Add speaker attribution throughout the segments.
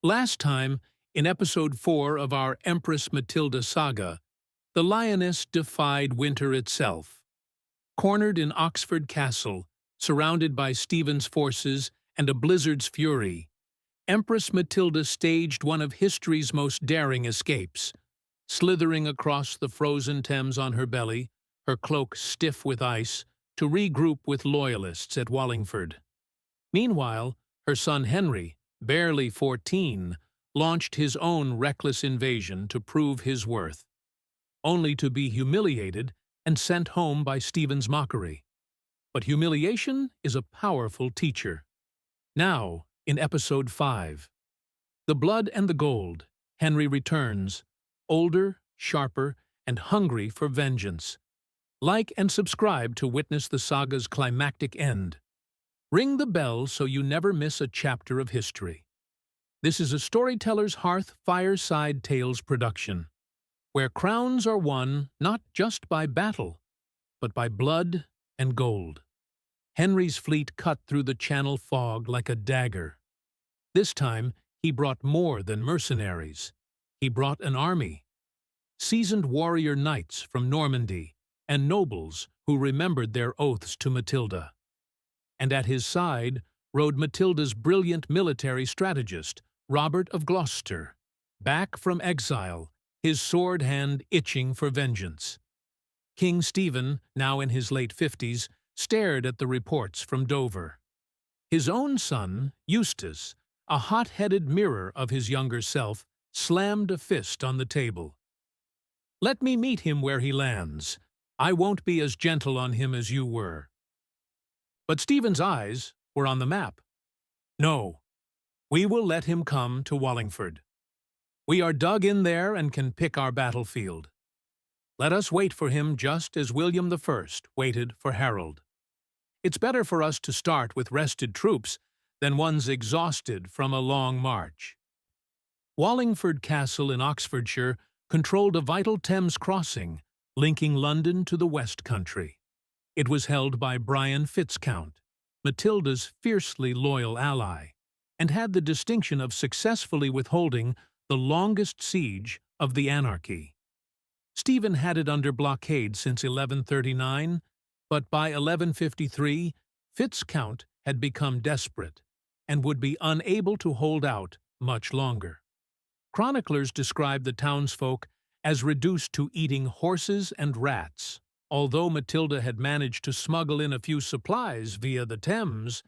Speaker 1: Last time, in episode 4 of our Empress Matilda saga, the lioness defied winter itself. Cornered in Oxford Castle, surrounded by Stephen's forces and a blizzard's fury, Empress Matilda staged one of history's most daring escapes, slithering across the frozen Thames on her belly, her cloak stiff with ice, to regroup with loyalists at Wallingford. Meanwhile, her son Henry, barely 14, launched his own reckless invasion to prove his worth, only to be humiliated and sent home by Stephen's mockery. But humiliation is a powerful teacher. Now, in episode 5, The Blood and the Gold, Henry returns, older, sharper, and hungry for vengeance. Like and subscribe to witness the saga's climactic end. Ring the bell so you never miss a chapter of history. This is a Storyteller's Hearth Fireside Tales production, where crowns are won not just by battle, but by blood and gold. Henry's fleet cut through the Channel fog like a dagger. This time, he brought more than mercenaries. He brought an army. Seasoned warrior knights from Normandy and nobles who remembered their oaths to Matilda. And at his side rode Matilda's brilliant military strategist, Robert of Gloucester, back from exile, his sword hand itching for vengeance. King Stephen, now in his late 50s, stared at the reports from Dover. His own son, Eustace, a hot-headed mirror of his younger self, slammed a fist on the table. "Let me meet him where he lands. I won't be as gentle on him as you were." But Stephen's eyes were on the map. "No, we will let him come to Wallingford. We are dug in there and can pick our battlefield. Let us wait for him just as William I waited for Harold. It's better for us to start with rested troops than ones exhausted from a long march." Wallingford Castle in Oxfordshire controlled a vital Thames crossing, linking London to the West Country. It was held by Brian Fitzcount, Matilda's fiercely loyal ally, and had the distinction of successfully withholding the longest siege of the anarchy. Stephen had it under blockade since 1139, but by 1153, Fitzcount had become desperate and would be unable to hold out much longer. Chroniclers describe the townsfolk as reduced to eating horses and rats. Although Matilda had managed to smuggle in a few supplies via the Thames,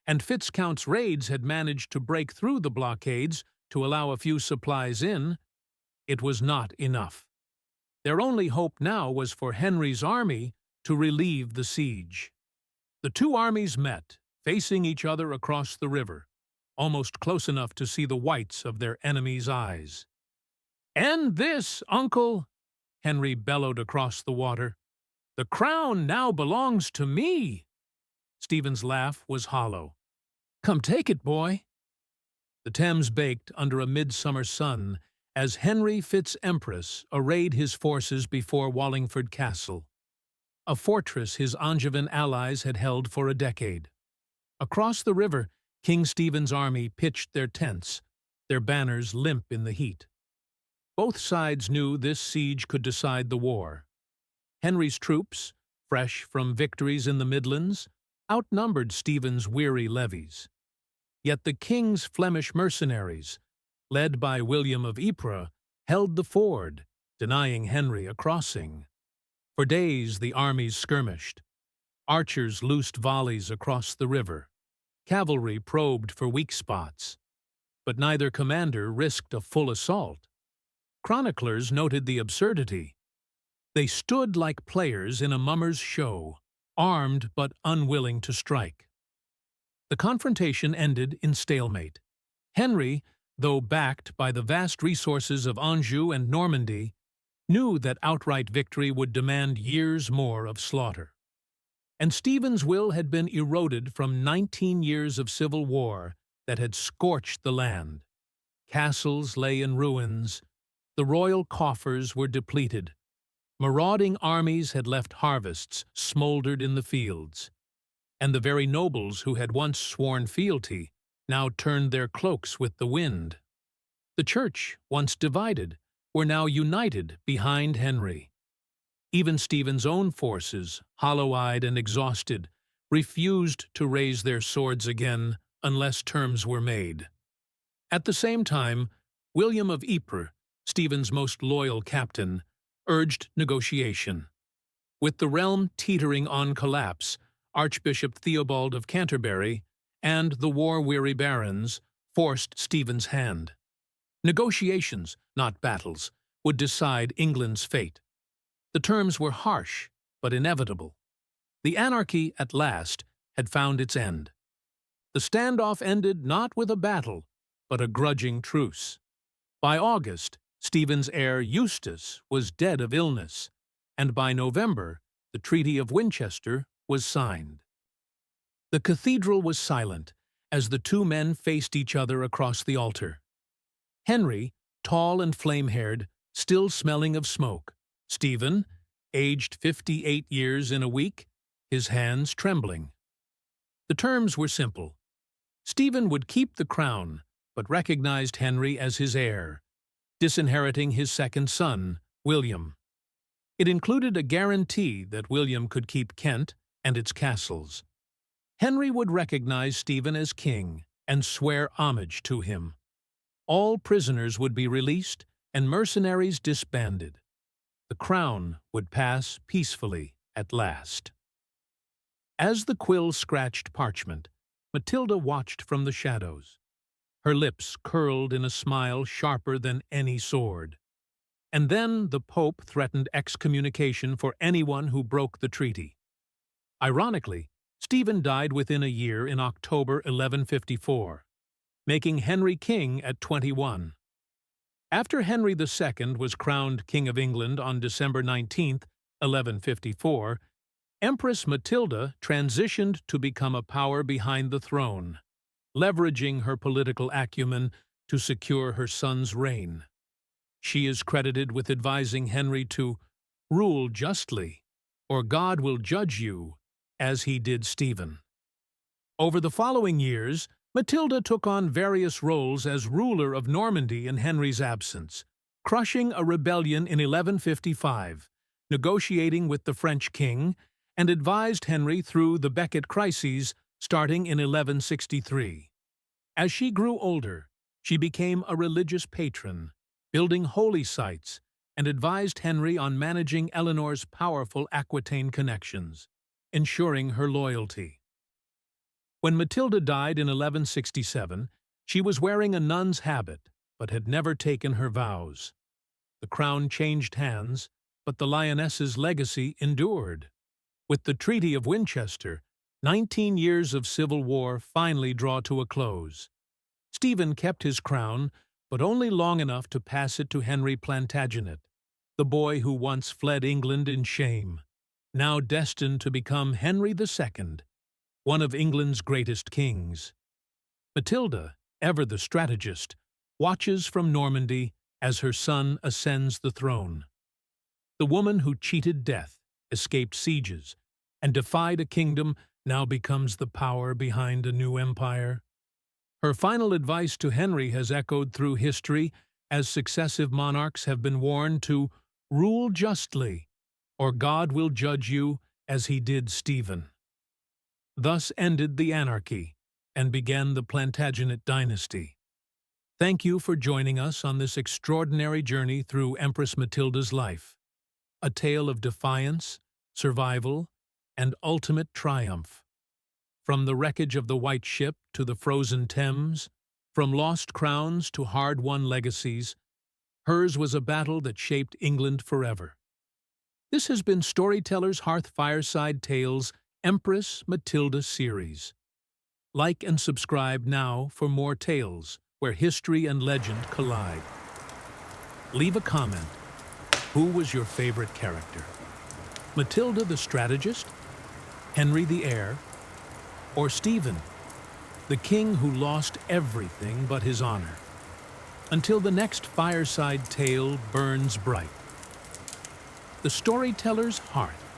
Speaker 1: and Fitzcount's raids had managed to break through the blockades to allow a few supplies in, it was not enough. Their only hope now was for Henry's army to relieve the siege. The two armies met, facing each other across the river, almost close enough to see the whites of their enemies' eyes. "End this, uncle!" Henry bellowed across the water. "The crown now belongs to me." Stephen's laugh was hollow. "Come take it, boy." The Thames baked under a midsummer sun as Henry Fitz-Empress arrayed his forces before Wallingford Castle, a fortress his Angevin allies had held for a decade. Across the river, King Stephen's army pitched their tents, their banners limp in the heat. Both sides knew this siege could decide the war. Henry's troops, fresh from victories in the Midlands, outnumbered Stephen's weary levies. Yet the king's Flemish mercenaries, led by William of Ypres, held the ford, denying Henry a crossing. For days the armies skirmished. Archers loosed volleys across the river. Cavalry probed for weak spots. But neither commander risked a full assault. Chroniclers noted the absurdity. They stood like players in a mummer's show, armed but unwilling to strike. The confrontation ended in stalemate. Henry, though backed by the vast resources of Anjou and Normandy, knew that outright victory would demand years more of slaughter. And Stephen's will had been eroded from 19 years of civil war that had scorched the land. Castles lay in ruins. The royal coffers were depleted. Marauding armies had left harvests smoldered in the fields, and the very nobles who had once sworn fealty now turned their cloaks with the wind. The church, once divided, were now united behind Henry. Even Stephen's own forces, hollow-eyed and exhausted, refused to raise their swords again unless terms were made. At the same time, William of Ypres, Stephen's most loyal captain, urged negotiation. With the realm teetering on collapse, Archbishop Theobald of Canterbury and the war-weary barons forced Stephen's hand. Negotiations, not battles, would decide England's fate. The terms were harsh, but inevitable. The anarchy, at last, had found its end. The standoff ended not with a battle, but a grudging truce. By August, Stephen's heir Eustace was dead of illness, and by November, the Treaty of Winchester was signed. The cathedral was silent as the two men faced each other across the altar. Henry, tall and flame-haired, still smelling of smoke. Stephen, aged 58 years in a week, his hands trembling. The terms were simple. Stephen would keep the crown, but recognized Henry as his heir, disinheriting his second son, William. It included a guarantee that William could keep Kent and its castles. Henry would recognize Stephen as king and swear homage to him. All prisoners would be released and mercenaries disbanded. The crown would pass peacefully at last. As the quill scratched parchment, Matilda watched from the shadows. Her lips curled in a smile sharper than any sword. And then the Pope threatened excommunication for anyone who broke the treaty. Ironically, Stephen died within a year in October 1154, making Henry king at 21. After Henry II was crowned King of England on December 19, 1154, Empress Matilda transitioned to become a power behind the throne, leveraging her political acumen to secure her son's reign. She is credited with advising Henry to rule justly, or God will judge you, as he did Stephen. Over the following years, Matilda took on various roles as ruler of Normandy in Henry's absence, crushing a rebellion in 1155, negotiating with the French king, and advised Henry through the Becket crises starting in 1163. As she grew older, she became a religious patron, building holy sites, and advised Henry on managing Eleanor's powerful Aquitaine connections, ensuring her loyalty. When Matilda died in 1167, she was wearing a nun's habit, but had never taken her vows. The crown changed hands, but the lioness's legacy endured. With the Treaty of Winchester, 19 years of civil war finally draw to a close. Stephen kept his crown, but only long enough to pass it to Henry Plantagenet, the boy who once fled England in shame, now destined to become Henry II, one of England's greatest kings. Matilda, ever the strategist, watches from Normandy as her son ascends the throne. The woman who cheated death, escaped sieges, and defied a kingdom now becomes the power behind a new empire. Her final advice to Henry has echoed through history as successive monarchs have been warned to rule justly, or God will judge you as he did Stephen. Thus ended the anarchy and began the Plantagenet dynasty. Thank you for joining us on this extraordinary journey through Empress Matilda's life, a tale of defiance, survival, and ultimate triumph. From the wreckage of the White Ship to the frozen Thames, from lost crowns to hard-won legacies, hers was a battle that shaped England forever. This has been Storyteller's Hearth Fireside Tales Empress Matilda series. Like and subscribe now for more tales where history and legend collide. Leave a comment. Who was your favorite character? Matilda the strategist? Henry the heir? Or Stephen, the king who lost everything but his honor? Until the next fireside tale burns bright. The Storyteller's Hearth.